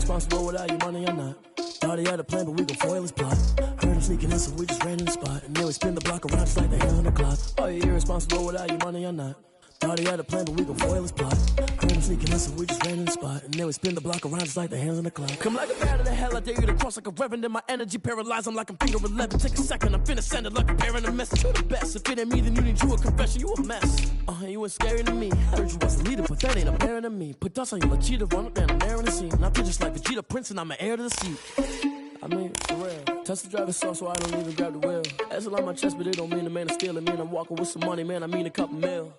irresponsible without your money or not. Thought he had a plan, but we gon' foil his plot. Heard him sneaking in, so we just ran in the spot. And then we spin the block around just like the hands on the clock. Are you irresponsible without your money or not? Thought he had a plan, but we gon' foil his plot. Heard him sneaking in, so we just ran in the spot. And then we spin the block around just like the hands on the clock. Come like a bat of the hell, I dare you to cross like a reverend. And my energy paralyzed, I'm like I'm finger 11. Take a second, I'm finna send it like a parent a message. You the best, if it ain't me, then you need you a confession. You a mess, you ain't scary to me. Heard you was a leader, but that ain't apparent to me. Put dust on you like cheetah, run up down the air in the scene. And I feel just like Vegeta Prince, and I'm an heir to the seat. I mean, for real. Test the driver's soft, so I don't even grab the wheel. That's on my chest, but it don't mean the man is stealing. Man, I'm walking with some money, man, I mean a couple mil.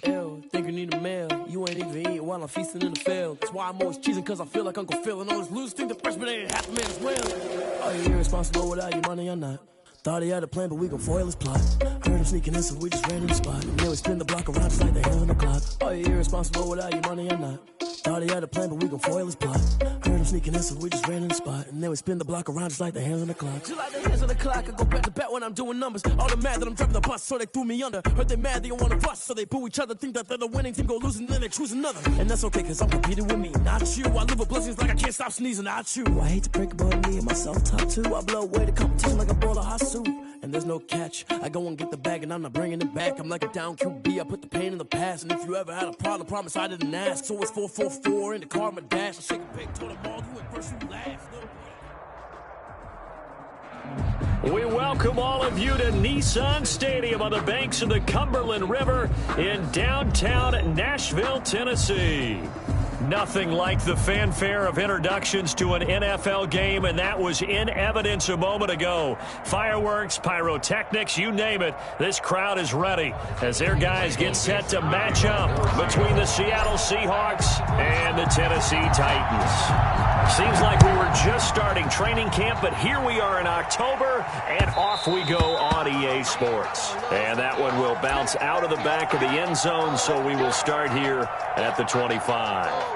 Ew, think you need a meal. You ain't even eating while I'm feasting in the field. That's why I'm always cheesing, cause I feel like Uncle Phil. And all this losers think the freshman ain't half a man as well. Are you irresponsible without your money or not? Thought he had a plan, but we gon' foil his plot. Heard him sneaking in, so we just ran in the spot. And then we spin the block around just like the hands on the clock. Are you irresponsible without your money or not? Thought he had a plan, but we gon' foil his plot. Heard him sneaking in, so we just ran in the spot. And then we spin the block around just like the hands on the clock. Just like the hands on the clock, I go back to back when I'm doing numbers. All the mad that I'm driving the bus, so they threw me under. Heard they mad, they don't wanna bust, so they boo each other. Think that they're the winning team, go losing, then they choose another. And that's okay, cause I'm competing with me, not you. I live with blessings like I can't stop sneezing, not you. I hate to break about me and myself top two. I blow away the competition like a bowl of hot soup. And there's no catch. I go and get the bag and I'm not bringing it back. I'm like a down QB, I put the pain in the past. And if you ever had a problem, promise I didn't ask. So it's 4-4-4 in the car, my dash. I shake a big, told them all, you went first, you last. We welcome all of you to Nissan Stadium on the banks of the Cumberland River in downtown Nashville, Tennessee. Nothing like the fanfare of introductions to an NFL game, and that was in evidence a moment ago. Fireworks, pyrotechnics, you name it. This crowd is ready as their guys get set to match up between the Seattle Seahawks and the Tennessee Titans. Seems like we were just starting training camp, but here we are in October, and off we go on EA Sports. And that one will bounce out of the back of the end zone, so we will start here at the 25.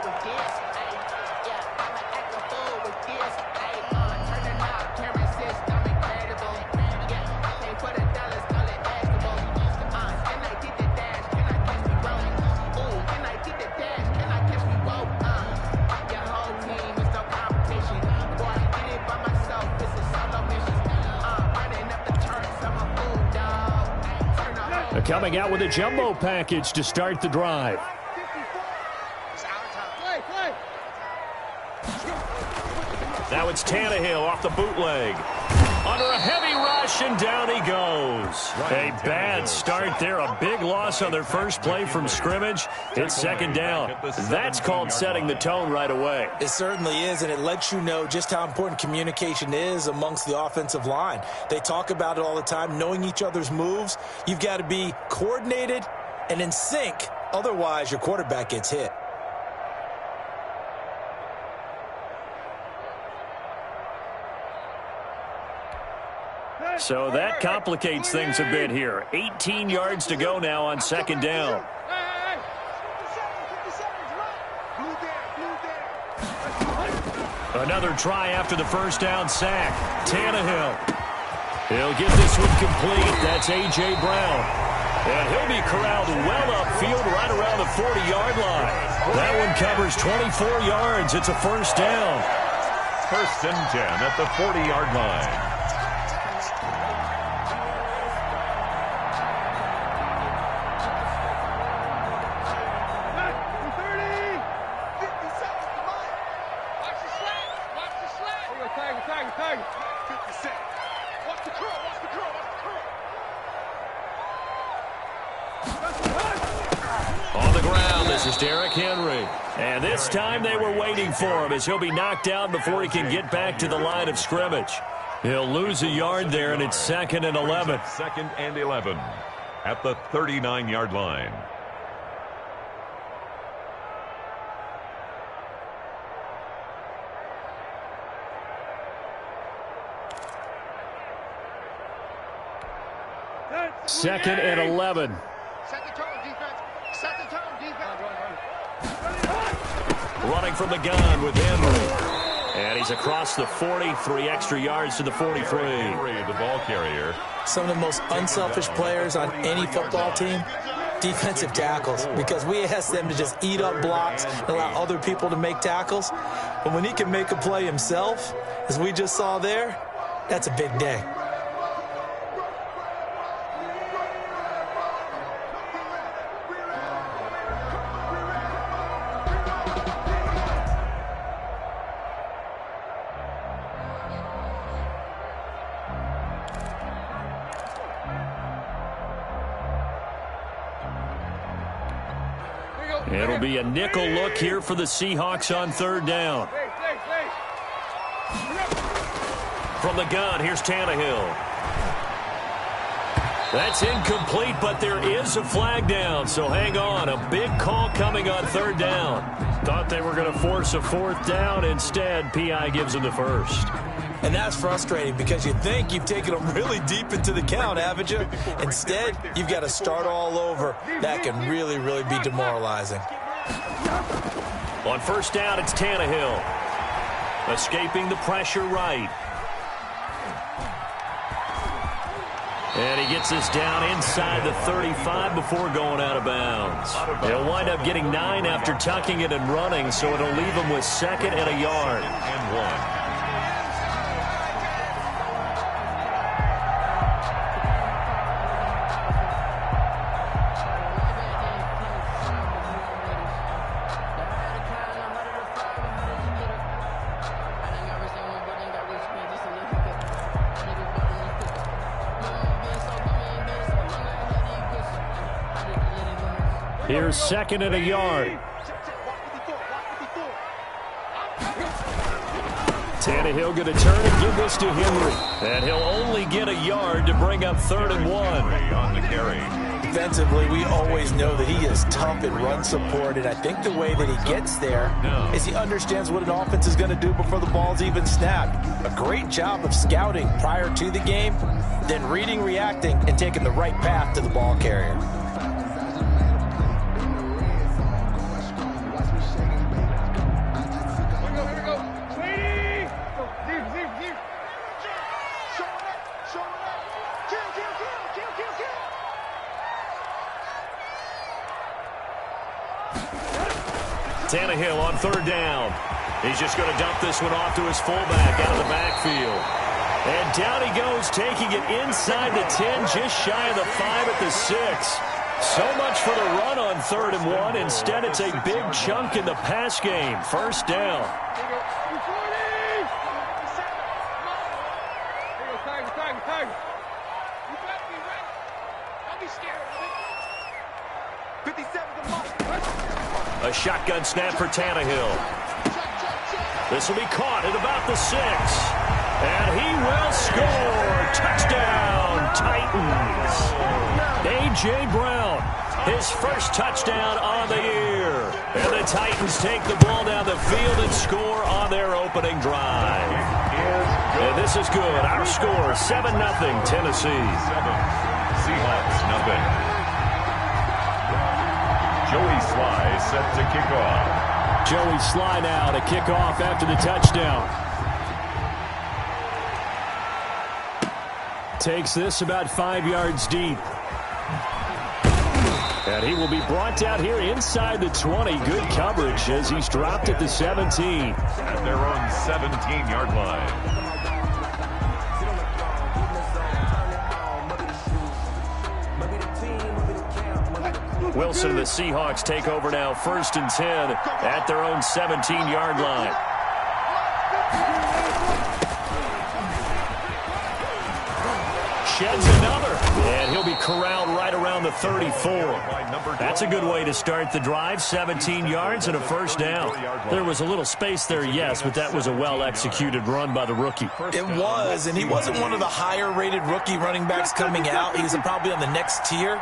Coming out with a jumbo package to start the drive. Now it's Tannehill off the bootleg. Under a heavy rush, and down he goes. A bad start there. A big loss on their first play from scrimmage. It's second down. That's called setting the tone right away. It certainly is, and it lets you know just how important communication is amongst the offensive line. They talk about it all the time, knowing each other's moves. You've got to be coordinated and in sync. Otherwise, your quarterback gets hit. So that complicates things a bit here. 18 yards to go now on second down. Another try after the first down sack. Tannehill. He'll get this one complete. That's A.J. Brown. And he'll be corralled well upfield right around the 40-yard line. That one covers 24 yards. It's a first down. First and 10 at the 40-yard line. And this time they were waiting for him as he'll be knocked down before he can get back to the line of scrimmage. He'll lose a yard there, and it's second and 11. Second and 11 at the 39-yard line. Second and 11. Running from the gun with Henry. And he's across the 40, 3 extra yards to the 43. The ball carrier. Some of the most unselfish players on any football team defensive tackles, because we ask them to just eat up blocks and allow other people to make tackles. But when he can make a play himself, as we just saw there, that's a big day. It'll be a nickel look here for the Seahawks on third down. From the gun, here's Tannehill. That's incomplete, but there is a flag down, so hang on. A big call coming on third down. Thought they were going to force a fourth down. Instead, P.I. gives them the first. And that's frustrating because you think you've taken them really deep into the count, haven't you? Instead, you've got to start all over. That can really, really be demoralizing. On first down, it's Tannehill. Escaping the pressure right. And he gets this down inside the 35 before going out of bounds. He'll wind up getting 9 after tucking it and running, so it'll leave him with 2nd and a yard. And 1. Here's 2nd and a yard. Tannehill going to turn and give this to Henry. And he'll only get a yard to bring up 3rd and 1. On the carry. Defensively, we always know that he is tough in run support, and I think the way that he gets there is he understands what an offense is going to do before the ball's even snapped. A great job of scouting prior to the game, then reading, reacting, and taking the right path to the ball carrier. Tannehill on third down. He's just going to dump this one off to his fullback out of the backfield. And down he goes, taking it inside the 10, just shy of the 5 at the 6. So much for the run on 3rd and 1. Instead, it's a big chunk in the pass game. First down. A shotgun snap for Tannehill. This will be caught at about the 6. And he will score. Touchdown, Titans. A.J. Brown, his first touchdown on the year. And the Titans take the ball down the field and score on their opening drive. And this is good. Our score, 7-0, Tennessee. 7. Seahawks, nothing. Joey Sly set to kick off. Joey Sly now to kick off after the touchdown. Takes this about 5 yards deep. And he will be brought down here inside the 20. Good coverage as he's dropped at the 17. At their own 17-yard line. Wilson and the Seahawks take over now, 1st and 10 at their own 17-yard line. Sheds another, and he'll be corralled right around the 34. That's a good way to start the drive, 17 yards and a first down. There was a little space there, yes, but that was a well-executed run by the rookie. It was, and he wasn't one of the higher-rated rookie running backs coming out. He's probably on the next tier.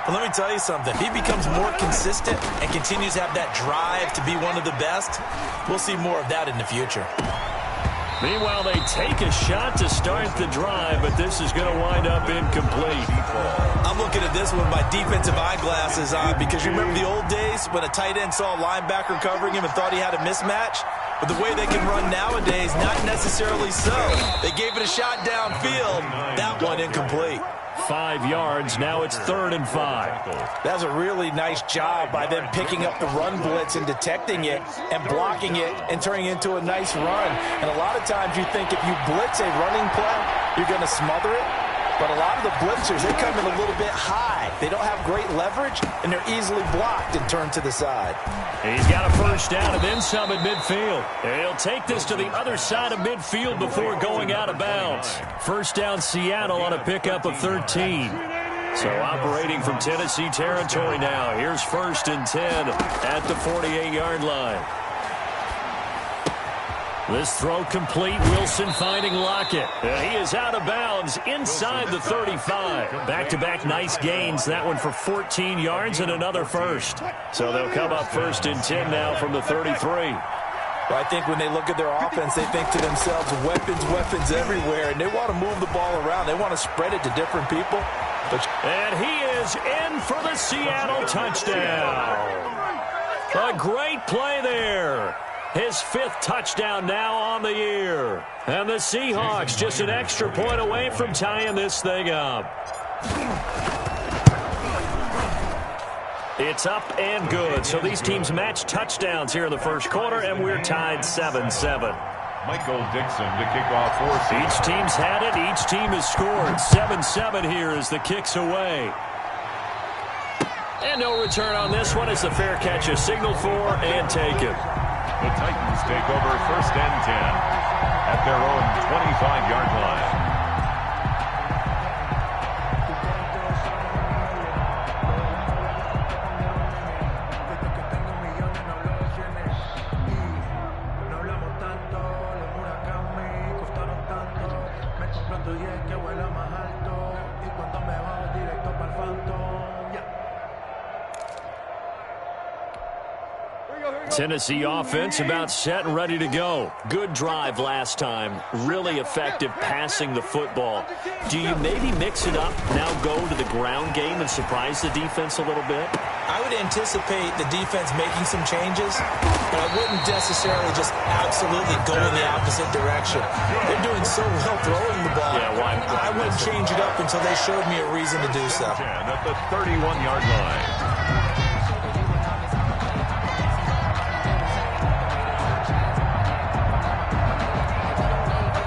But let me tell you something. If he becomes more consistent and continues to have that drive to be one of the best, we'll see more of that in the future. Meanwhile, they take a shot to start the drive, but this is going to wind up incomplete. I'm looking at this one with my defensive eyeglasses on because you remember the old days when a tight end saw a linebacker covering him and thought he had a mismatch? But the way they can run nowadays, not necessarily so. They gave it a shot downfield. That one incomplete. 5 yards. Now it's 3rd and 5. That's a really nice job by them picking up the run blitz and detecting it and blocking it and turning it into a nice run. And a lot of times you think if you blitz a running play, you're going to smother it. But a lot of the blitzers, they come in a little bit high. They don't have great leverage, and they're easily blocked and turned to the side. He's got a first down and then some at midfield. He'll take this to the other side of midfield before going out of bounds. First down Seattle on a pickup of 13. So operating from Tennessee territory now. Here's 1st and 10 at the 48-yard line. This throw complete. Wilson finding Lockett. He is out of bounds inside the 35. Back-to-back nice gains. That one for 14 yards and another first. So they'll come up 1st and 10 now from the 33. Well, I think when they look at their offense, they think to themselves, weapons everywhere, and they want to move the ball around. They want to spread it to different people. And he is in for the Seattle touchdown. A great play there. His 5th touchdown now on the year. And the Seahawks just an extra point away from tying this thing up. It's up and good. So these teams match touchdowns here in the first quarter, and we're tied 7-7. Michael Dixon to kick off for Seahawks. Each team's had it. Each team has scored. 7-7 here as the kick's away. And no return on this one as the fair catch is signaled for and taken. The Titans take over 1st and 10 at their own 25-yard line. Tennessee offense about set and ready to go. Good drive last time. Really effective passing the football. Do you maybe mix it up, now go to the ground game and surprise the defense a little bit? I would anticipate the defense making some changes, but I wouldn't necessarily just absolutely go in the opposite direction. They're doing so well throwing the ball. Yeah, why? I wouldn't change it up until they showed me a reason to do so. At the 31-yard line.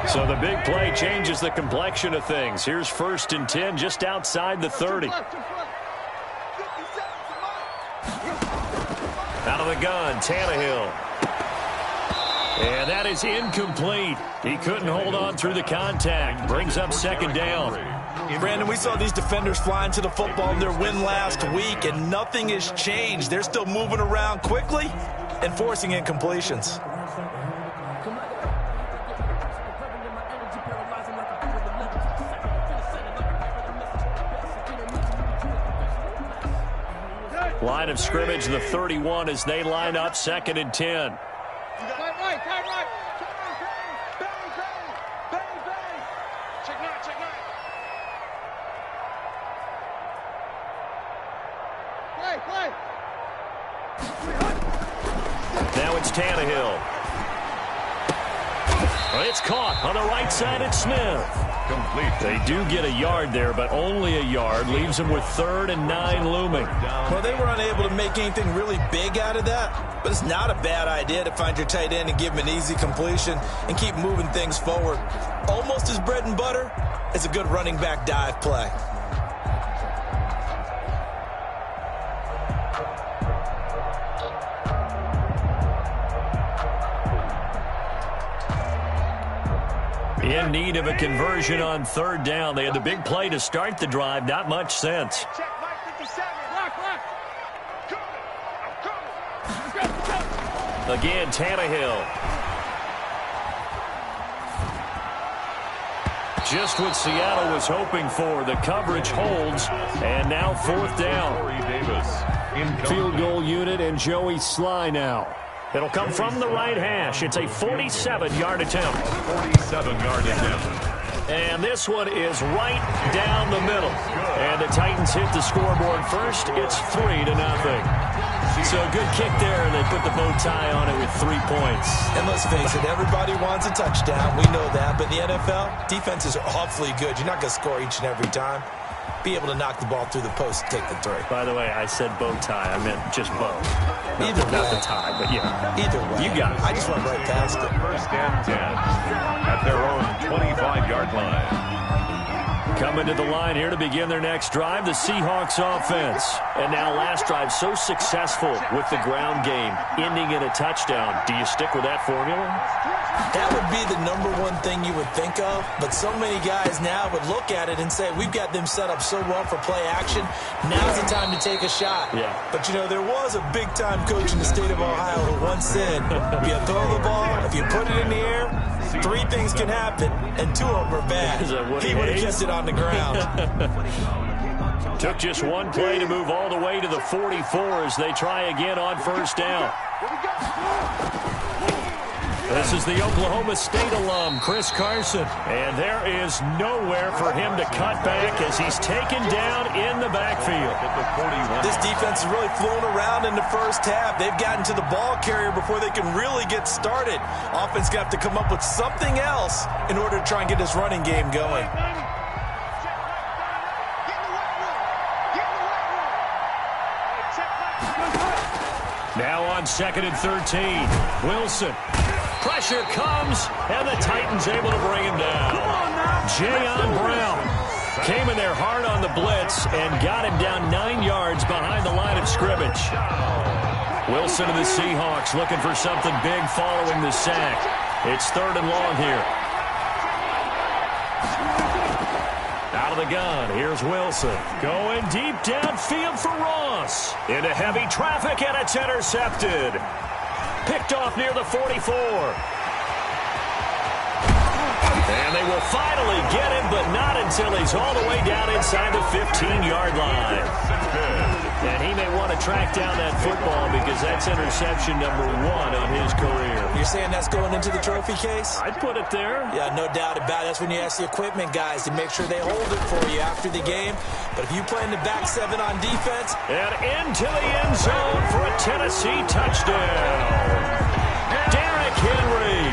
So the big play changes the complexion of things. Here's 1st and 10 just outside the 30. Out of the gun, Tannehill. And that is incomplete. He couldn't hold on through the contact. Brings up 2nd down. Brandon, we saw these defenders flying to the football in their win last week, and nothing has changed. They're still moving around quickly and forcing incompletions. Line of scrimmage, the 31 as they line up 2nd and 10. Now it's Tannehill. It's caught on the right side at Smith. Complete. They do get a yard there, but only a yard. Leaves them with 3rd and 9 looming. Well, they were unable to make anything really big out of that, but it's not a bad idea to find your tight end and give him an easy completion and keep moving things forward. Almost as bread and butter as a good running back dive play. In need of a conversion on 3rd down. They had the big play to start the drive. Not much sense. Again, Tannehill. Just what Seattle was hoping for. The coverage holds. And now 4th down. Field goal unit and Joey Sly now. It'll come from the right hash. It's a 47-yard attempt. 47-yard attempt. And this one is right down the middle. And the Titans hit the scoreboard first. It's 3-0. So good kick there, and they put the bow tie on it with 3 points. And let's face it, everybody wants a touchdown. We know that. But in the NFL, defenses are awfully good. You're not going to score each and every time. be able to knock the ball through the post and take the three. By the way, I said bow tie. I meant just bow. Either way. Not the tie, but yeah. Either way. You got it. I just went right past it. First and 10 at their own 25-yard line. Coming to the line here to begin their next drive, the Seahawks offense. And now last drive so successful with the ground game, ending in a touchdown. Do you stick with that formula? That would be the number one thing you would think of, but so many guys now would look at it and say, we've got them set up so well for play action, now's the time to take a shot. Yeah. But, you know, there was a big-time coach in the state of Ohio who once said, if you throw the ball, if you put it in the air, 3 things can happen, and 2 of them are bad. He would have kept it on the ground. Took just one play to move all the way to the 44 as they try again on first down. This is the Oklahoma State alum, Chris Carson. And there is nowhere for him to cut back as he's taken down in the backfield. This defense is really flowing around in the first half. They've gotten to the ball carrier before they can really get started. Offense going to have to come up with something else in order to try and get this running game going. Now on 2nd and 13, Wilson. Pressure comes, and the Titans able to bring him down. Jayon Brown came in there hard on the blitz and got him down 9 yards behind the line of scrimmage. Wilson and the Seahawks looking for something big following the sack. It's 3rd and long here. Out of the gun, here's Wilson. Going deep downfield for Ross. Into heavy traffic, and it's intercepted. Picked off near the 44. And they will finally get him, but not until he's all the way down inside the 15-yard line. And he may want to track down that football because that's interception number 1 on his career. You're saying that's going into the trophy case? I'd put it there. Yeah, no doubt about it. That's when you ask the equipment guys to make sure they hold it for you after the game. But if you play in the back 7 on defense. And into the end zone for a Tennessee touchdown. Derrick Henry,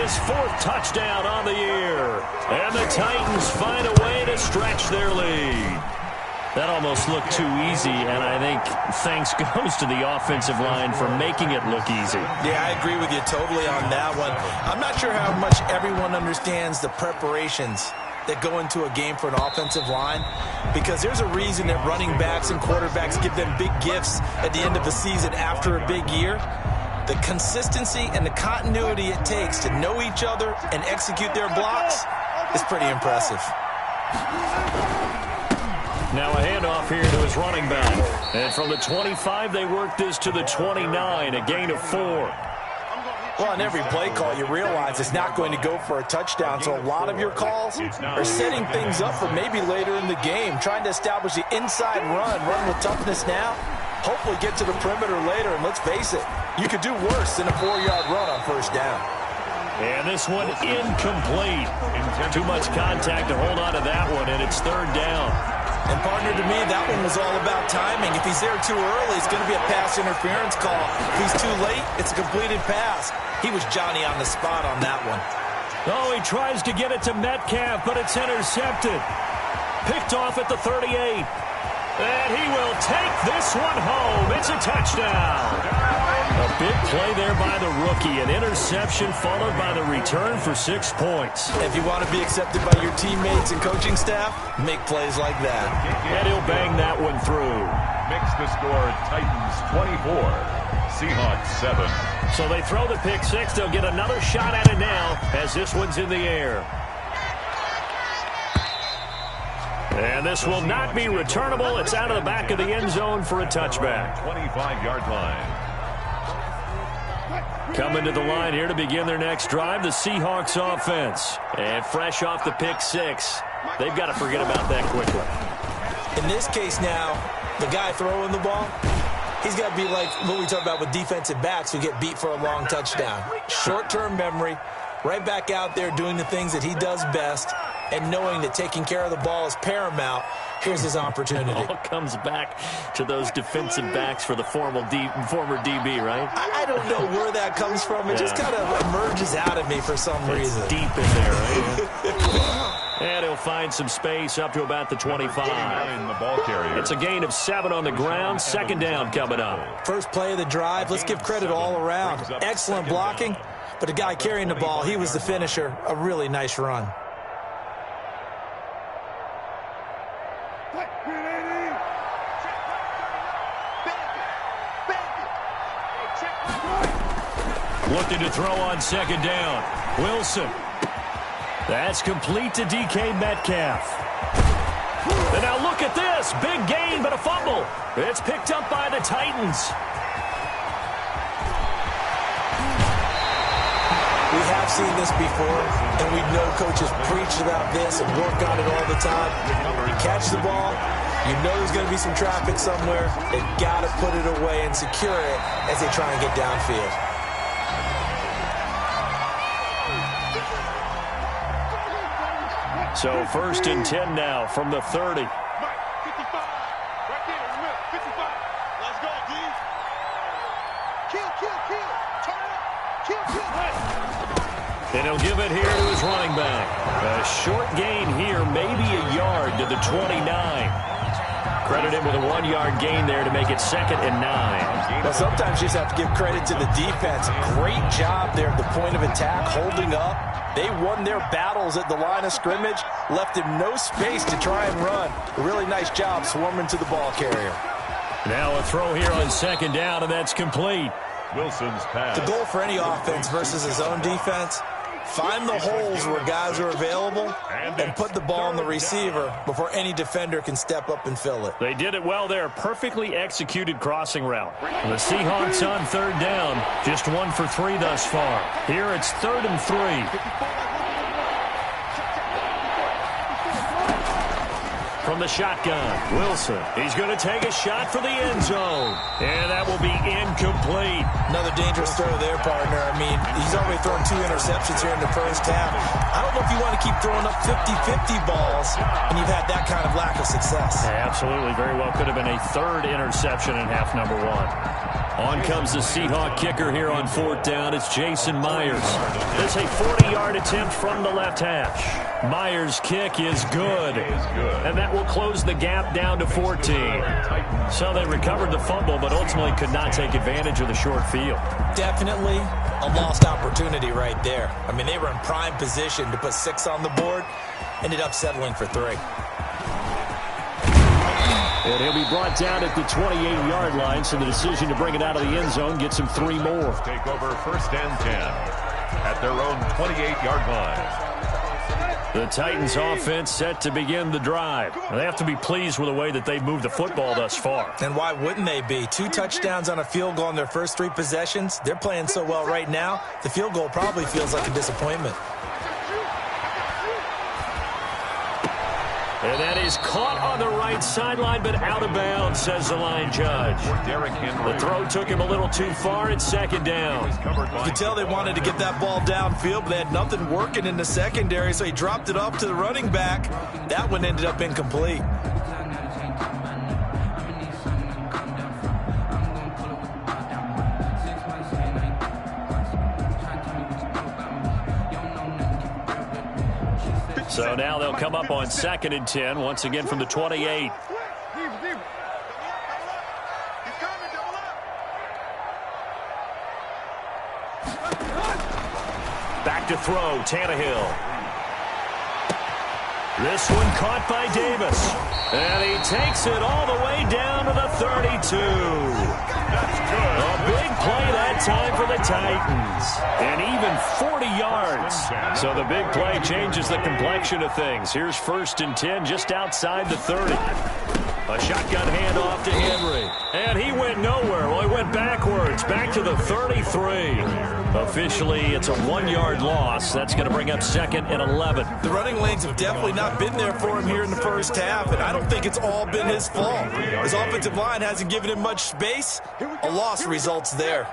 his 4th touchdown on the year. And the Titans find a way to stretch their lead. That almost looked too easy, and I think thanks goes to the offensive line for making it look easy. Yeah, I agree with you totally on that one. I'm not sure how much everyone understands the preparations that go into a game for an offensive line, because there's a reason that running backs and quarterbacks give them big gifts at the end of the season after a big year. The consistency and the continuity it takes to know each other and execute their blocks is pretty impressive. Now a handoff here to his running back. And from the 25, they work this to the 29, a gain of 4. Well, on every play call, you realize it's not going to go for a touchdown, so a lot of your calls are setting things up for maybe later in the game, trying to establish the inside run with toughness now, hopefully get to the perimeter later, and let's face it, you could do worse than a 4-yard run on first down. And this one incomplete. Too much contact to hold on to that one, and it's 3rd down. And, partner, to me, that one was all about timing. If he's there too early, it's going to be a pass interference call. If he's too late, it's a completed pass. He was Johnny on the spot on that one. Oh, he tries to get it to Metcalf, but it's intercepted. Picked off at the 38. And he will take this one home. It's a touchdown. A big play there by the rookie. An interception followed by the return for 6 points. If you want to be accepted by your teammates and coaching staff, make plays like that. And he'll bang that one through. Makes the score Titans 24, Seahawks 7. So they throw the pick 6. They'll get another shot at it now as this one's in the air. And this will not be returnable. It's out of the back of the end zone for a touchback. 25-yard line. Coming to the line here to begin their next drive, the Seahawks offense. And fresh off the pick 6, they've got to forget about that quickly. In this case now, the guy throwing the ball, he's got to be like what we talk about with defensive backs who get beat for a long touchdown. Short-term memory, right back out there doing the things that he does best, and knowing that taking care of the ball is paramount. Here's his opportunity. It all comes back to those defensive backs for the former DB, right? I don't know where that comes from. It just kind of emerges out of me for some reason. Deep in there, right? And he'll find some space up to about the 25. The ball carrier. It's a gain of 7 on the ground. Second down coming up. First play of the drive, let's give credit all around. Excellent blocking, but the guy carrying the ball, he was the finisher. A really nice run. Looking to throw on second down. Wilson. That's complete to DK Metcalf. And now look at this. Big gain, but a fumble. It's picked up by the Titans. We have seen this before, and we know coaches preach about this and work on it all the time. You catch the ball, you know there's going to be some traffic somewhere. They've got to put it away and secure it as they try and get downfield. So first and 10 now from the 30. And he'll give it here to his running back. A short gain here, maybe a yard to the 29. Credit him with a 1-yard gain there to make it 2nd and 9. Well, sometimes you just have to give credit to the defense. Great job there at the point of attack, holding up. They won their battles at the line of scrimmage, left him no space to try and run. A really nice job swarming to the ball carrier. Now a throw here on second down, and that's complete. Wilson's pass. The goal for any offense versus his own defense, find the holes where guys are available and put the ball on the receiver before any defender can step up and fill it. They did it well there. Perfectly executed crossing route. The Seahawks on third down. Just 1 for 3 thus far. Here it's 3rd and 3. From the shotgun, Wilson. He's going to take a shot for the end zone. And that will be incomplete. Another dangerous throw there, partner. I mean, he's already thrown 2 interceptions here in the first half. I don't know if you want to keep throwing up 50-50 balls and you've had that kind of lack of success. Yeah, absolutely. Very well could have been a 3rd interception in half number 1. On comes the Seahawk kicker here on 4th down. It's Jason Myers. It's a 40-yard attempt from the left hash. Myers' kick is good. And that will close the gap down to 14. So they recovered the fumble, but ultimately could not take advantage of the short field. Definitely a lost opportunity right there. I mean, they were in prime position to put 6 on the board. Ended up settling for 3. And he'll be brought down at the 28-yard line, so the decision to bring it out of the end zone gets him 3 more. Take over 1st and 10 at their own 28-yard line. The Titans offense set to begin the drive. They have to be pleased with the way that they've moved the football thus far. And why wouldn't they be? 2 touchdowns on a field goal in their first 3 possessions. They're playing so well right now, the field goal probably feels like a disappointment. And that is caught on the right sideline, but out of bounds, says the line judge. The throw took him a little too far. It's 2nd down. You could tell they wanted to get that ball downfield, but they had nothing working in the secondary, so he dropped it off to the running back. That one ended up incomplete. So now they'll come up on 2nd and 10, once again from the 28. Back to throw, Tannehill. This one caught by Davis. And he takes it all the way down to the 32. That's good. A big play that time for the Titans. And even 40 yards. So the big play changes the complexion of things. Here's 1st and 10 just outside the 30. A shotgun handoff to Henry. And he went nowhere. Well, he went backwards. Back to the 33. Officially, it's a 1-yard loss. That's going to bring up 2nd and 11. The running lanes have definitely not been there for him here in the first half, and I don't think it's all been his fault. His offensive line hasn't given him much space. A loss results there.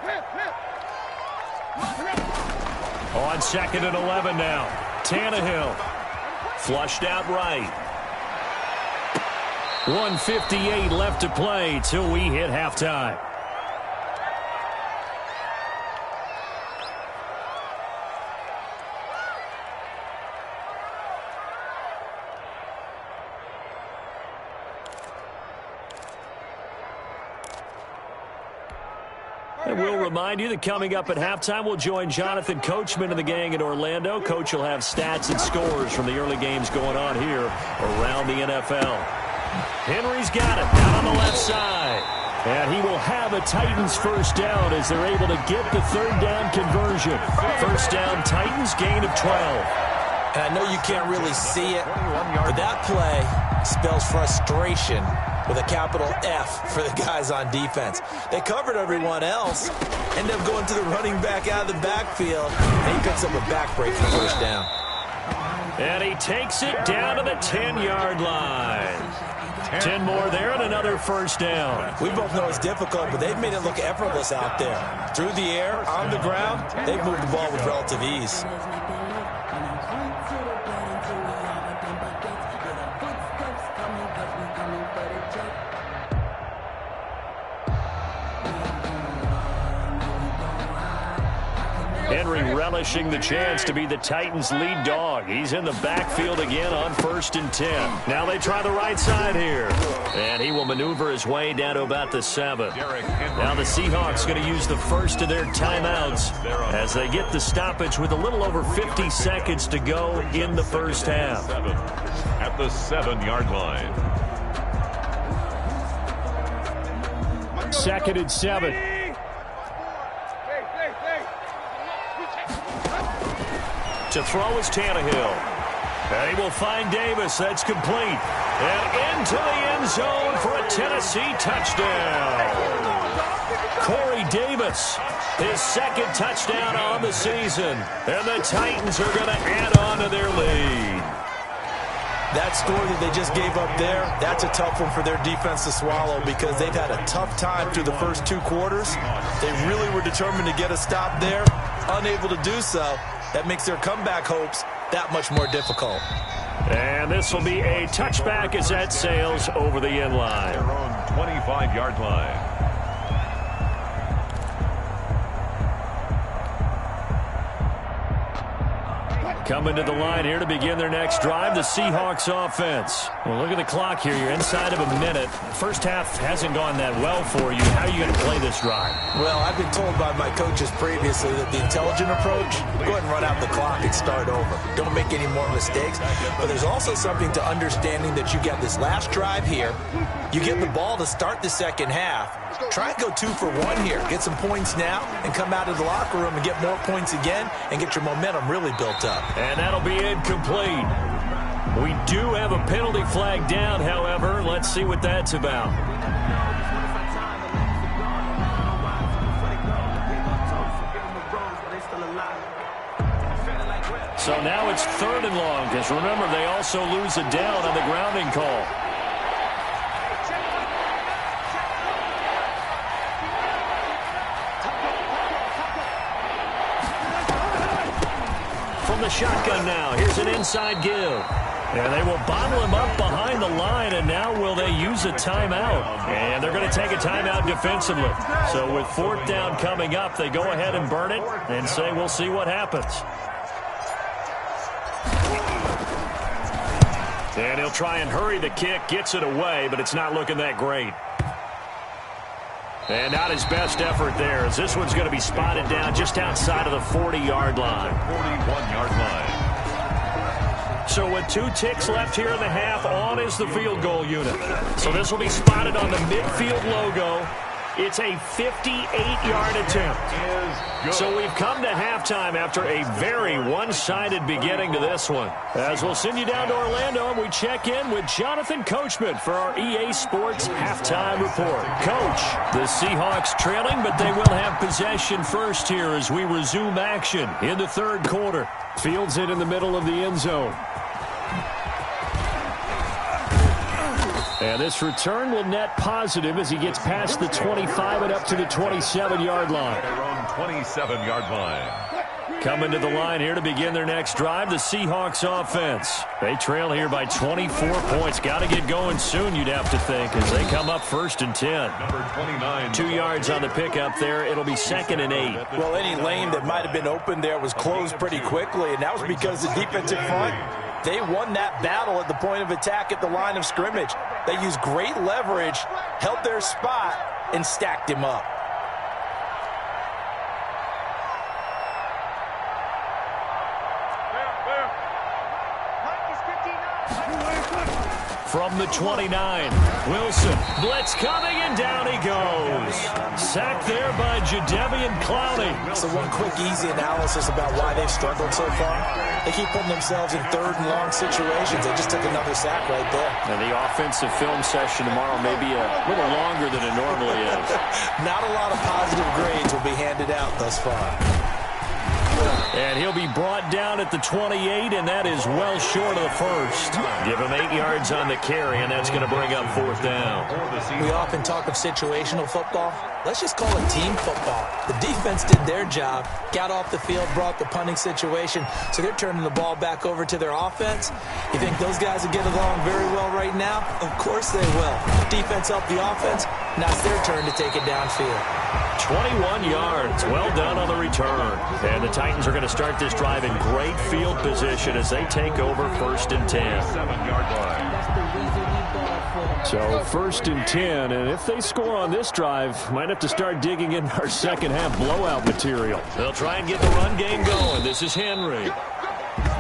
On 2nd and 11 now. Tannehill. Flushed out right. 1:58 left to play till we hit halftime. And we'll remind you that coming up at halftime, we'll join Jonathan Coachman and the gang in Orlando. Coach will have stats and scores from the early games going on here around the NFL. Henry's got it down on the left side. And he will have a Titans first down as they're able to get the third down conversion. First down, Titans, gain of 12. And I know you can't really see it, but that play spells frustration with a capital F for the guys on defense. They covered everyone else, ended up going to the running back out of the backfield, and he picks up a backbreaking first down. And he takes it down to the 10-yard line. 10 more there and another first down. We both know it's difficult, but they've made it look effortless out there. Through the air, on the ground, they've moved the ball with relative ease. Henry relishing the chance to be the Titans' lead dog. He's in the backfield again on 1st and 10. Now they try the right side here. And he will maneuver his way down to about the 7. Now the Seahawks going to use the first of their timeouts as they get the stoppage with a little over 50 seconds to go in the first half. At the 7-yard line. 2nd and 7. To throw is Tannehill. And he will find Davis. That's complete. And into the end zone for a Tennessee touchdown. Corey Davis, his 2nd touchdown on the season. And the Titans are going to add on to their lead. That score that they just gave up there, that's a tough one for their defense to swallow because they've had a tough time through the first 2 quarters. They really were determined to get a stop there, unable to do so. That makes their comeback hopes that much more difficult. And this will be a touchback as that sails over the end line. Their own 25-yard line. Coming to the line here to begin their next drive, the Seahawks offense. Well, look at the clock here. You're inside of a minute. First half hasn't gone that well for you. How are you going to play this drive? Well, I've been told by my coaches previously that the intelligent approach, go ahead and run out the clock and start over. Don't make any more mistakes. But there's also something to understanding that you get this last drive here. You get the ball to start the second half. Try and go 2 for 1 here. Get some points now and come out of the locker room and get more points again and get your momentum really built up. And that'll be incomplete. We do have a penalty flag down, however. Let's see what that's about. So now it's 3rd and long, because remember, they also lose a down on the grounding call. The shotgun now. Here's an inside give. And they will bottle him up behind the line, and now will they use a timeout? And they're going to take a timeout defensively. So with 4th down coming up, they go ahead and burn it and say we'll see what happens. And he'll try and hurry the kick, gets it away, but it's not looking that great. And not his best effort there, as this one's going to be spotted down just outside of the 40-yard line. 41-yard line. So with 2 ticks left here in the half, on is the field goal unit. So this will be spotted on the midfield logo. It's a 58-yard attempt. So we've come to halftime after a very one-sided beginning to this one. As we'll send you down to Orlando, and we check in with Jonathan Coachman for our EA Sports Halftime Report. Coach, the Seahawks trailing, but they will have possession first here as we resume action in the 3rd quarter. Fields it in the middle of the end zone. And this return will net positive as he gets past the 25 and up to the 27-yard line. Their own 27-yard line. Coming to the line here to begin their next drive, the Seahawks offense. They trail here by 24 points. Got to get going soon, you'd have to think, as they come up 1st and 10. Number 29. 2 yards on the pickup there. It'll be 2nd and 8. Well, any lane that might have been open there was closed pretty quickly, and that was because the defensive front, they won that battle at the point of attack at the line of scrimmage. They used great leverage, held their spot, and stacked him up. from the 29. Wilson, blitz coming, and down he goes. Sacked there by Jadeveon Clowney. So one quick, easy analysis about why they've struggled so far. They keep putting themselves in third and long situations. They just took another sack right there. And the offensive film session tomorrow may be a little longer than it normally is. Not a lot of positive grades will be handed out thus far. And he'll be brought down at the 28, and that is well short of the first. Give him 8 yards on the carry, and that's going to bring up 4th down. We often talk of situational football. Let's just call it team football. The defense did their job, got off the field, brought the punting situation, so they're turning the ball back over to their offense. You think those guys will get along very well right now? Of course they will. Defense helped the offense. Now it's their turn to take it downfield. 21 yards. Well done on the return. And the Titans are going to start this drive in great field position as they take over 1st and 10. 7-yard line. So 1st and 10, and if they score on this drive, might have to start digging in our second half blowout material. They'll try and get the run game going. This is Henry.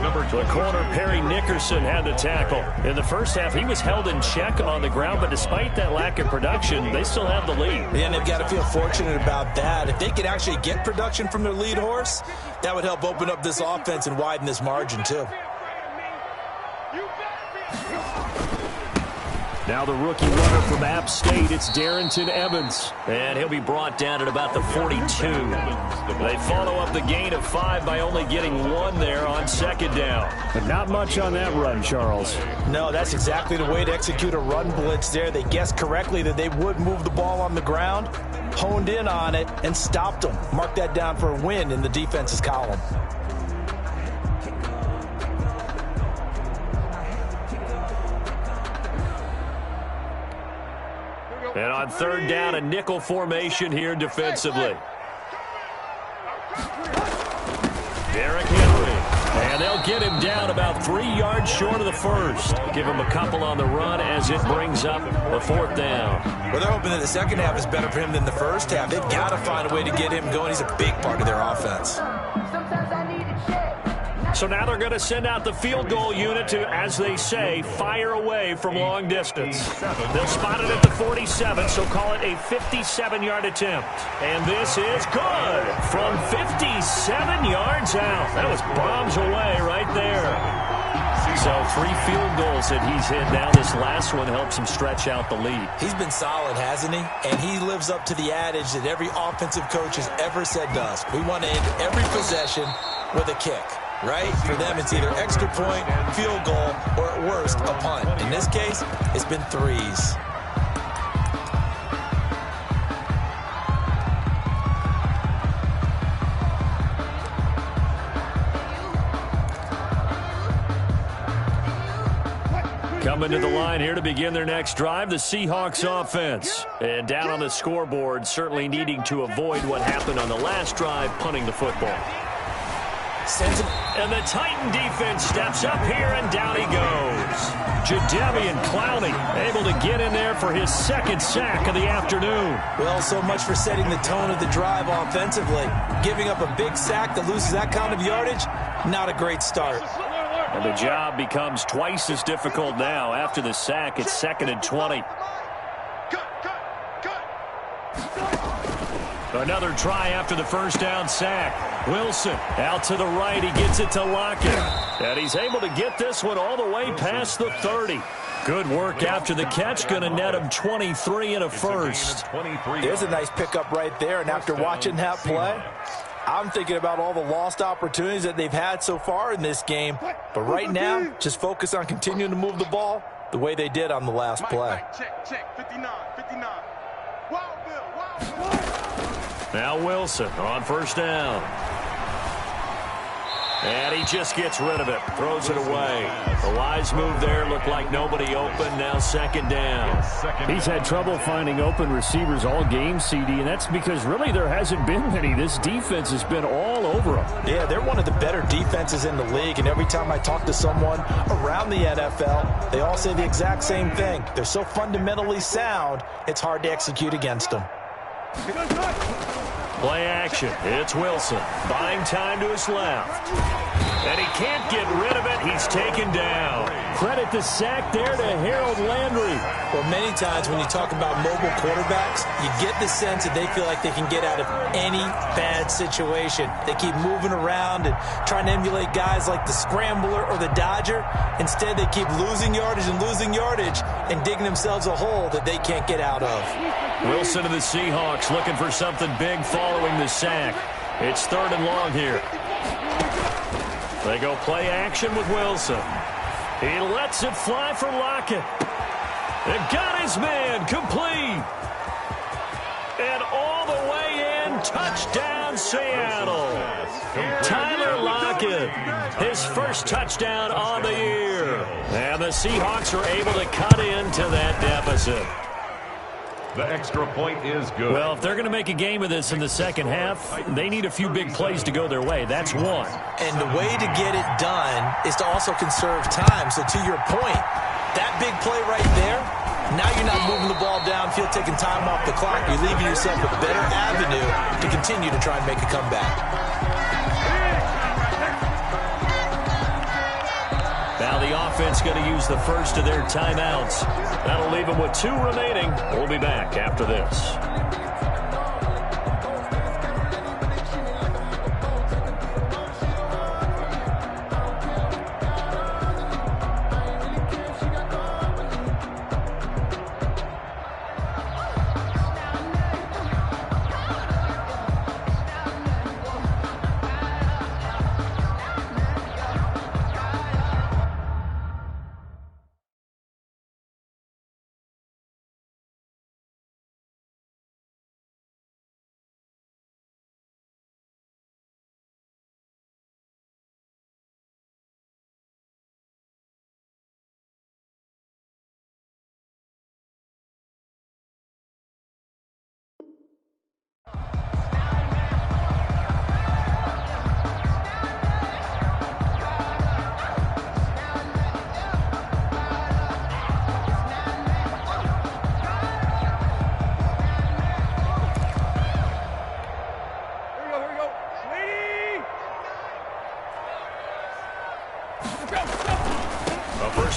The corner, Perry Nickerson, had the tackle. In the first half, he was held in check on the ground, but despite that lack of production, they still have the lead. Yeah, and they've got to feel fortunate about that. If they could actually get production from their lead horse, that would help open up this offense and widen this margin, too. Now the rookie runner from App State, it's Darrington Evans. And he'll be brought down at about the 42. They follow up the gain of 5 by only getting 1 there on 2nd down. But not much on that run, Charles. No, that's exactly the way to execute a run blitz there. They guessed correctly that they would move the ball on the ground, honed in on it, and stopped them. Mark that down for a win in the defense's column. And on 3rd down, a nickel formation here defensively. Derrick Henry. And they'll get him down about 3 yards short of the first. Give him a couple on the run as it brings up a 4th down. Well, they're hoping that the second half is better for him than the first half. They've got to find a way to get him going. He's a big part of their offense. So now they're going to send out the field goal unit to, as they say, fire away from long distance. They'll spot it at the 47, so call it a 57-yard attempt. And this is good from 57 yards out. That was bombs away right there. So 3 field goals that he's hit now. This last one helps him stretch out the lead. He's been solid, hasn't he? And he lives up to the adage that every offensive coach has ever said to us. We want to end every possession with a kick. Right? For them, it's either extra point, field goal, or at worst, a punt. In this case, it's been 3s. Coming to the line here to begin their next drive, the Seahawks offense. And down on the scoreboard, certainly needing to avoid what happened on the last drive, punting the football. And the Titan defense steps up here, and down he goes. Jadeveon Clowney able to get in there for his 2nd sack of the afternoon. Well, so much for setting the tone of the drive offensively. Giving up a big sack that loses that kind of yardage, not a great start. And the job becomes twice as difficult now. After the sack, it's 2nd and 20. Another try after the first down sack. Wilson out to the right. He gets it to Lockett. And he's able to get this one all the way past the 30. Good work after the catch. Going to net him 23 and a first. There's a nice pickup right there. And after watching that play, I'm thinking about all the lost opportunities that they've had so far in this game. But right now, just focus on continuing to move the ball the way they did on the last play. Check, 59. Wild Bill. Now Wilson on 1st down. And he just gets rid of it. Throws it away. A wise move there. Looked like nobody open. Now 2nd down. He's had trouble finding open receivers all game, CD, and that's because really there hasn't been many. This defense has been all over them. Yeah, they're one of the better defenses in the league, and every time I talk to someone around the NFL, they all say the exact same thing. They're so fundamentally sound, it's hard to execute against them. Play action. It's Wilson. Buying time to his left. And he can't get rid of it. He's taken down. Credit the sack there to Harold Landry. Well, many times when you talk about mobile quarterbacks, you get the sense that they feel like they can get out of any bad situation. They keep moving around and trying to emulate guys like the Scrambler or the Dodger. Instead, they keep losing yardage and digging themselves a hole that they can't get out of. Wilson and the Seahawks looking for something big following the sack. It's 3rd and long here. They go play action with Wilson. He lets it fly for Lockett. They've got his man complete. And all the way in, touchdown Seattle. Tyler Lockett, his first touchdown on the year. And the Seahawks are able to cut into that deficit. The extra point is good. Well, if they're going to make a game of this in the second half, they need a few big plays to go their way. That's one. And the way to get it done is to also conserve time. So to your point, that big play right there, now you're not moving the ball downfield, taking time off the clock. You're leaving yourself a better avenue to continue to try and make a comeback. Now the offense going to use the first of their timeouts. That'll leave them with 2 remaining. We'll be back after this.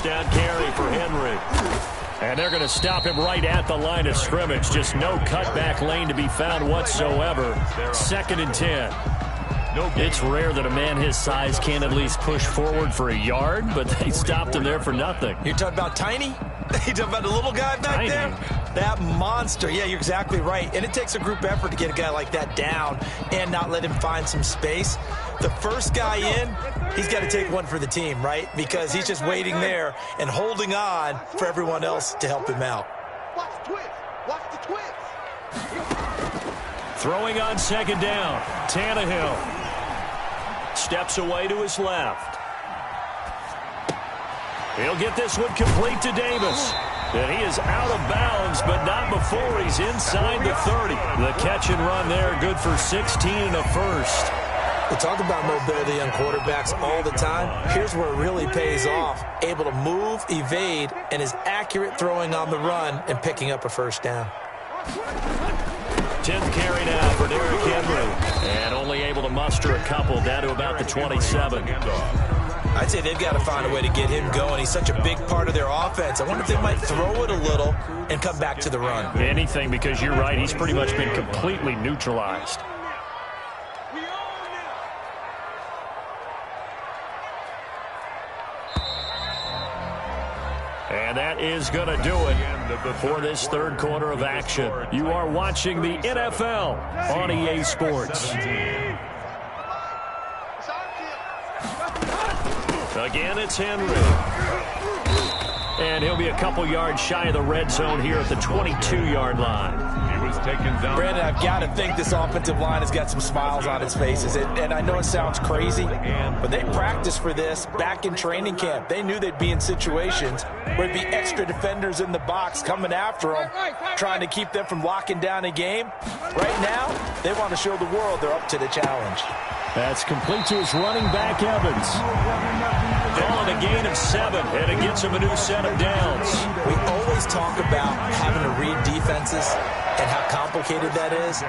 Down carry for Henry. And they're going to stop him right at the line of scrimmage. Just no cutback lane to be found whatsoever. 2nd and 10. It's rare that a man his size can't at least push forward for a yard, but they stopped him there for nothing. You're talking about Tiny? You're talking about the little guy back there? That monster. Yeah, you're exactly right. And it takes a group effort to get a guy like that down and not let him find some space. The first guy in, he's got to take one for the team, right? Because he's just waiting there and holding on for everyone else to help him out. Watch the twist. Watch the twist. Throwing on 2nd down. Tannehill steps away to his left. He'll get this one complete to Davis. And he is out of bounds, but not before he's inside the 30. The catch and run there, good for 16 and a first. We talk about mobility on quarterbacks all the time. Here's where it really pays off. Able to move, evade, and is accurate throwing on the run and picking up a first down. 10th carry now for Derrick Henry. And only able to muster a couple down to about the 27. I'd say they've got to find a way to get him going. He's such a big part of their offense. I wonder if they might throw it a little and come back to the run. Anything, because you're right. He's pretty much been completely neutralized. And that is going to do it for this 3rd quarter of action. You are watching the NFL on EA Sports. Again, it's Henry. And he'll be a couple yards shy of the red zone here at the 22-yard line. He was taken down. Brandon, I've got to think this offensive line has got some smiles on its faces. And I know it sounds crazy, but they practiced for this back in training camp. They knew they'd be in situations where there'd be extra defenders in the box coming after them, trying to keep them from locking down a game. Right now, they want to show the world they're up to the challenge. That's complete to his running back, Evans. Calling a gain of 7, and it gets him a new set of downs. We always talk about having to read defenses and how complicated that is?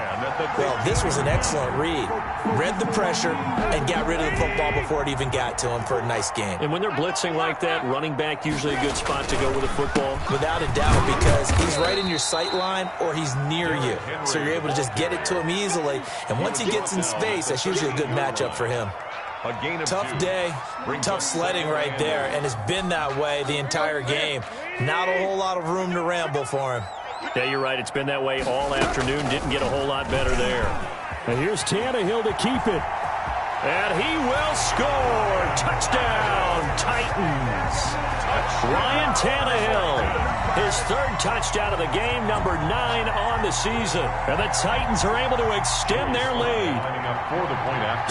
Well, this was an excellent read. Read the pressure and got rid of the football before it even got to him for a nice gain. And when they're blitzing like that, running back usually a good spot to go with a football? Without a doubt, because he's right in your sight line or he's near you. So you're able to just get it to him easily. And once he gets in space, that's usually a good matchup for him. Tough day, tough sledding right there, and it's been that way the entire game. Not a whole lot of room to ramble for him. Yeah, you're right. It's been that way all afternoon. Didn't get a whole lot better there. And here's Tannehill to keep it. And he will score. Touchdown, Titans. Ryan Tannehill, his third touchdown of the game, number 9 on the season. And the Titans are able to extend their lead.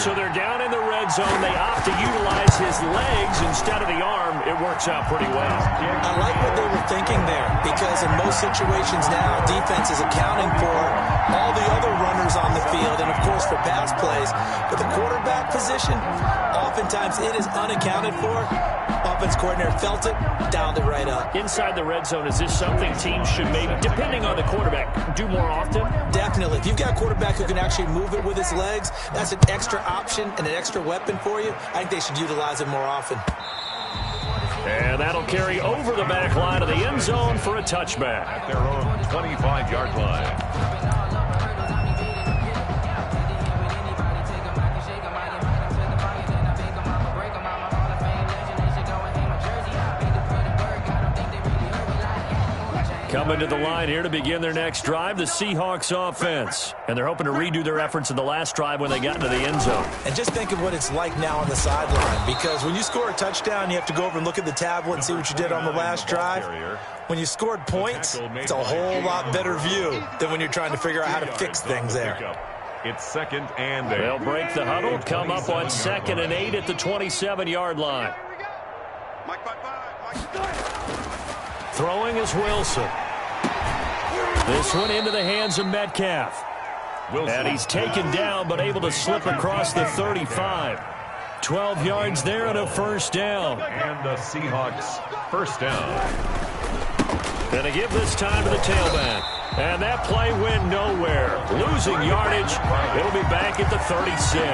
So they're down in the red zone. They opt to utilize his legs instead of the arm. It works out pretty well. I like what they were thinking there, because in most situations now, defense is accounting for all the other runners on the field and, of course, for pass plays. But the quarterback position, oftentimes it is unaccounted for. Offense coordinator felt it, dialed it right up. Inside the red zone, is this something teams should maybe, depending on the quarterback, do more often? Definitely. If you've got a quarterback who can actually move it with his legs, that's an extra option and an extra weapon for you. I think they should utilize it more often. And that'll carry over the back line of the end zone for a touchback. At their own 25-yard line. Coming to the line here to begin their next drive, the Seahawks offense. And they're hoping to redo their efforts in the last drive when they got into the end zone. And just think of what it's like now on the sideline, because when you score a touchdown, you have to go over and look at the tablet and see what you did on the last drive. When you scored points, it's a whole lot better view than when you're trying to figure out how to fix things there. It's 2nd and 8. They'll break the huddle, come up on 2nd and 8 at the 27-yard line. Throwing is Wilson. This one into the hands of Metcalf. And he's taken down but able to slip across the 35. 12 yards there and a first down. And the Seahawks first down. Gonna give this time to the tailback. And that play went nowhere. Losing yardage. It'll be back at the 36.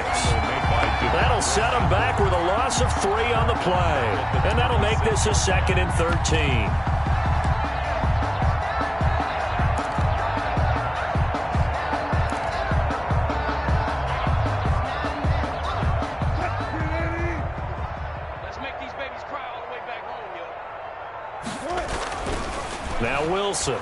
That'll set him back with a loss of 3 on the play. And that'll make this a 2nd and 13. Now Wilson.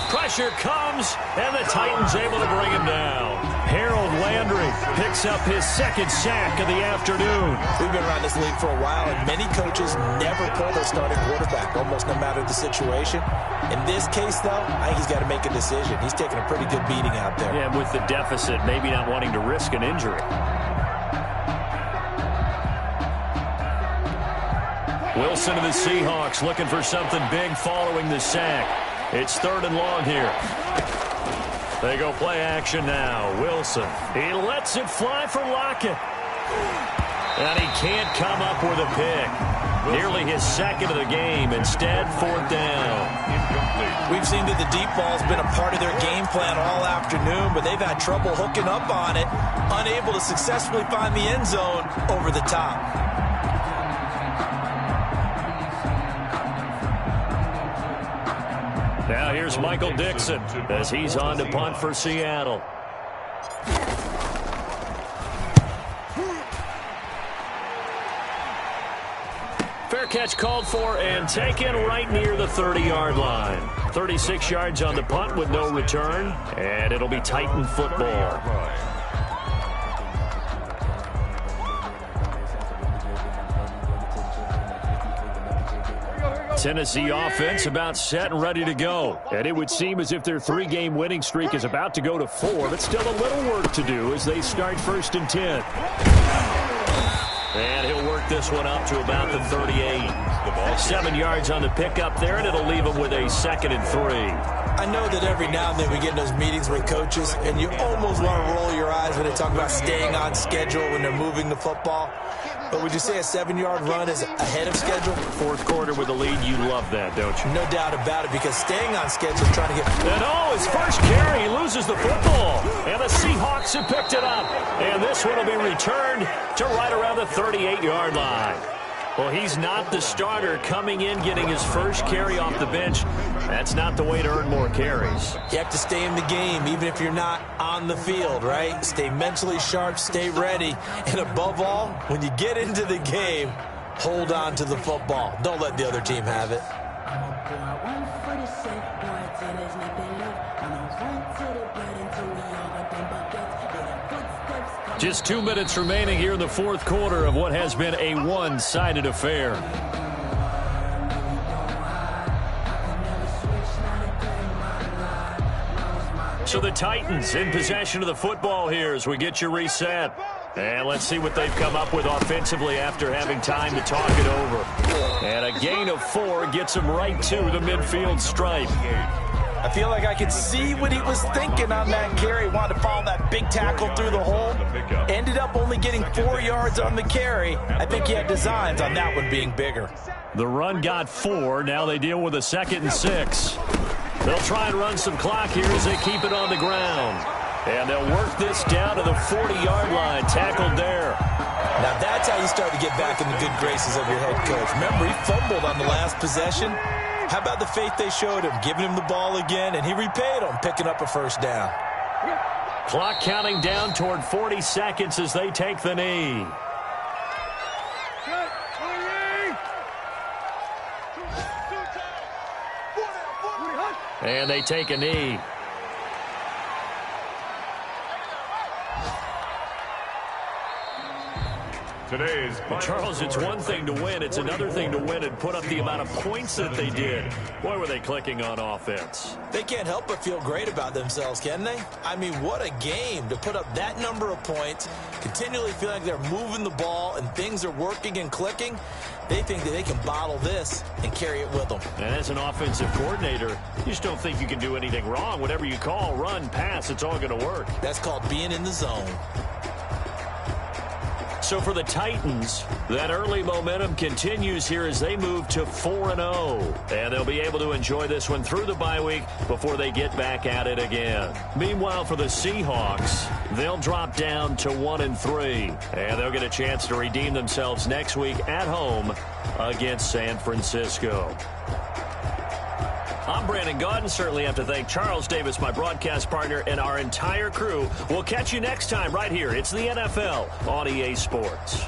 Pressure comes, and the Titans able to bring him down. Harold Landry picks up his 2nd sack of the afternoon. We've been around this league for a while, and many coaches never pull their starting quarterback, almost no matter the situation. In this case, though, I think he's got to make a decision. He's taking a pretty good beating out there. Yeah, with the deficit, maybe not wanting to risk an injury. Wilson to the Seahawks looking for something big following the sack. It's 3rd and long here. They go play action now. Wilson. He lets it fly for Lockett. And he can't come up with a pick. Nearly his 2nd of the game. Instead, 4th down. We've seen that the deep ball's been a part of their game plan all afternoon, but they've had trouble hooking up on it, unable to successfully find the end zone over the top. Now here's Michael Dixon as he's on to punt for Seattle. Fair catch called for and taken right near the 30-yard line. 36 yards on the punt with no return, and it'll be Titan football. Tennessee offense about set and ready to go. And it would seem as if their 3-game winning streak is about to go to 4, but still a little work to do as they start 1st and 10. And he'll work this one up to about the 38. 7 yards on the pickup there, and it'll leave him with a 2nd and 3. I know that every now and then we get in those meetings with coaches, and you almost want to roll your eyes when they talk about staying on schedule when they're moving the football. But would you say a 7-yard run is ahead of schedule? Fourth quarter with the lead, you love that, don't you? No doubt about it, because staying on schedule, trying to get... And his first carry, he loses the football. And the Seahawks have picked it up. And this one will be returned to right around the 38-yard line. Well, he's not the starter coming in, getting his first carry off the bench. That's not the way to earn more carries. You have to stay in the game, even if you're not on the field, right? Stay mentally sharp, stay ready. And above all, when you get into the game, hold on to the football. Don't let the other team have it. Just 2 minutes remaining here in the fourth quarter of what has been a one-sided affair. So the Titans in possession of the football here as we get you reset. And let's see what they've come up with offensively after having time to talk it over. And a gain of 4 gets them right to the midfield stripe. I feel like I could see what he was thinking on that carry. Wanted to follow that big tackle through the hole. Ended up only getting 4 yards on the carry. I think he had designs on that one being bigger. The run got 4. Now they deal with a 2nd and 6. They'll try and run some clock here as they keep it on the ground. And they'll work this down to the 40-yard line. Tackled there. Now that's how you start to get back in the good graces of your head coach. Remember, he fumbled on the last possession. How about the faith they showed him, giving him the ball again, and he repaid them, picking up a first down. Clock counting down toward 40 seconds as they take the knee. And they take a knee. Charles, it's one thing to win. It's another thing to win and put up the amount of points that they did. Boy, were they clicking on offense. They can't help but feel great about themselves, can they? I mean, what a game to put up that number of points, continually feeling like they're moving the ball and things are working and clicking. They think that they can bottle this and carry it with them. And as an offensive coordinator, you just don't think you can do anything wrong. Whatever you call, run, pass, it's all going to work. That's called being in the zone. So for the Titans, that early momentum continues here as they move to 4-0. And they'll be able to enjoy this one through the bye week before they get back at it again. Meanwhile, for the Seahawks, they'll drop down to 1-3. And they'll get a chance to redeem themselves next week at home against San Francisco. I'm Brandon Gaudin. Certainly have to thank Charles Davis, my broadcast partner, and our entire crew. We'll catch you next time right here. It's the NFL on EA Sports.